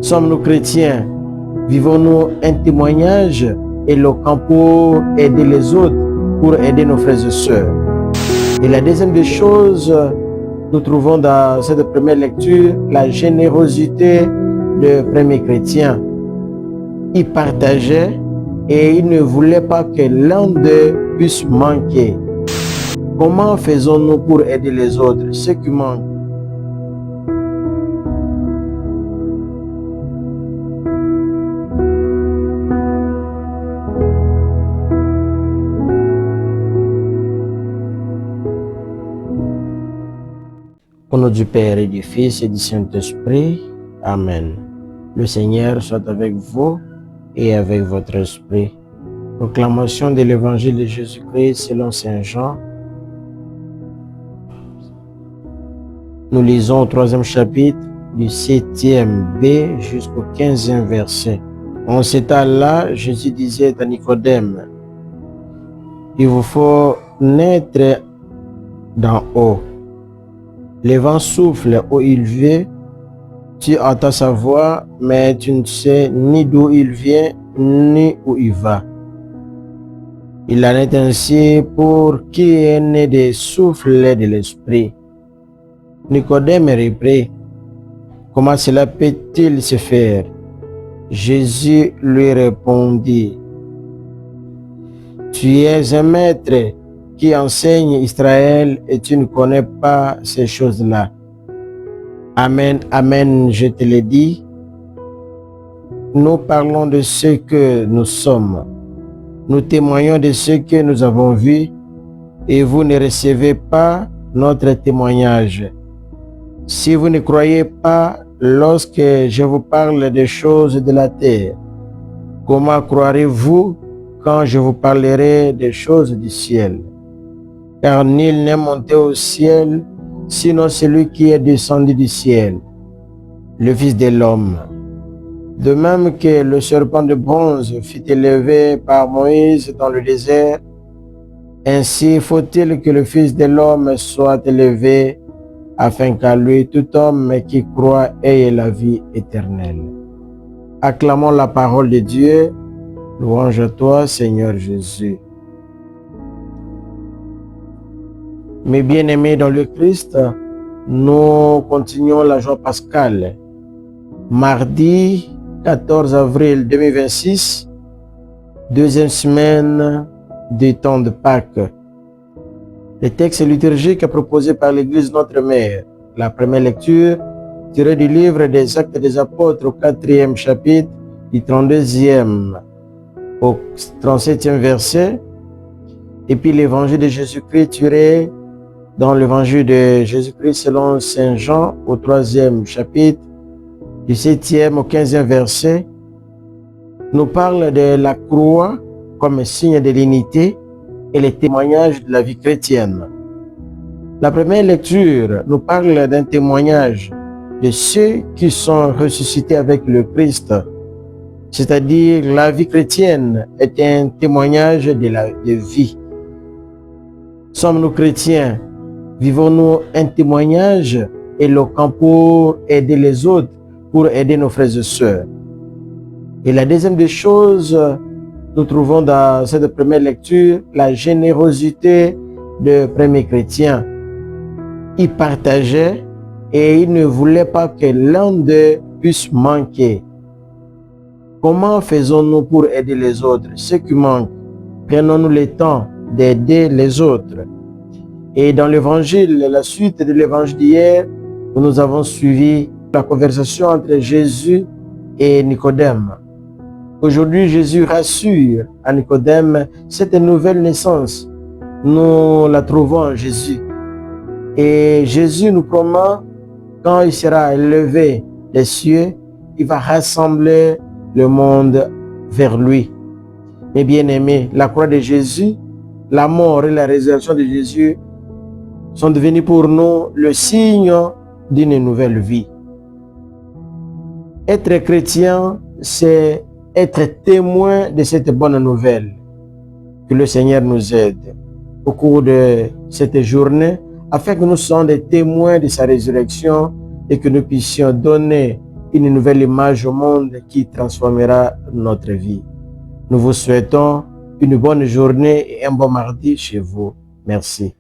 Sommes-nous chrétiens? Vivons-nous un témoignage éloquent pour aider les autres, pour aider nos frères et sœurs? Et la deuxième des choses, nous trouvons dans cette première lecture la générosité des premiers chrétiens. Ils partageaient et ils ne voulaient pas que l'un d'eux puisse manquer. Comment faisons-nous pour aider les autres, ceux qui manquent? Au nom du Père et du Fils et du Saint-Esprit, Amen. Le Seigneur soit avec vous et avec votre esprit. Proclamation de l'Évangile de Jésus-Christ selon Saint Jean. Nous lisons au 3e chapitre du 7e B jusqu'au 15e verset. En ce temps-là, Jésus disait à Nicodème, « Il vous faut naître d'en haut. Le vent souffle où il veut, tu entends sa voix, mais tu ne sais ni d'où il vient, ni où il va. Il en est ainsi pour qui est né des souffles de l'esprit. » Nicodème reprit, « Comment cela peut-il se faire? » Jésus lui répondit, « Tu es un maître qui enseigne Israël et tu ne connais pas ces choses-là. Amen, amen, je te le dis. Nous parlons de ce que nous sommes. Nous témoignons de ce que nous avons vu et vous ne recevez pas notre témoignage. Si vous ne croyez pas lorsque je vous parle des choses de la terre, comment croirez-vous quand je vous parlerai des choses du ciel? Car nul n'est monté au ciel, sinon celui qui est descendu du ciel, le Fils de l'homme. De même que le serpent de bronze fut élevé par Moïse dans le désert, ainsi faut-il que le Fils de l'homme soit élevé, afin qu'à lui tout homme qui croit ait la vie éternelle. Acclamons la parole de Dieu. Louange à toi, Seigneur Jésus. Mes bien-aimés dans le Christ, nous continuons la joie pascale. Mardi 14 avril 2026, deuxième semaine du temps de Pâques. Le texte liturgique proposé par l'Église Notre Mère. La première lecture tirée du livre des Actes des Apôtres au 4e chapitre du 32e au 37e verset. Et puis l'Évangile de Jésus-Christ tiré dans l'Évangile de Jésus-Christ selon Saint Jean au 3e chapitre du 7e au 15e verset nous parle de la croix comme signe de l'unité et les témoignages de la vie chrétienne. La première lecture nous parle d'un témoignage de ceux qui sont ressuscités avec le Christ, c'est-à-dire la vie chrétienne est un témoignage de vie. Sommes-nous chrétiens? Vivons-nous un témoignage éloquent pour aider les autres, pour aider nos frères et sœurs? Et la deuxième des choses, nous trouvons dans cette première lecture la générosité des premiers chrétiens. Ils partageaient et ils ne voulaient pas que l'un d'eux puisse manquer. Comment faisons-nous pour aider les autres, ceux qui manquent? Prenons-nous le temps d'aider les autres? Et dans l'évangile, la suite de l'évangile d'hier, nous avons suivi la conversation entre Jésus et Nicodème. Aujourd'hui, Jésus rassure à Nicodème cette nouvelle naissance. Nous la trouvons en Jésus. Et Jésus nous promet, quand il sera élevé des cieux, il va rassembler le monde vers lui. Mes bien-aimés, la croix de Jésus, la mort et la résurrection de Jésus sont devenus pour nous le signe d'une nouvelle vie. Être chrétien, c'est être témoin de cette bonne nouvelle. Que le Seigneur nous aide au cours de cette journée, afin que nous soyons des témoins de sa résurrection et que nous puissions donner une nouvelle image au monde qui transformera notre vie. Nous vous souhaitons une bonne journée et un bon mardi chez vous. Merci.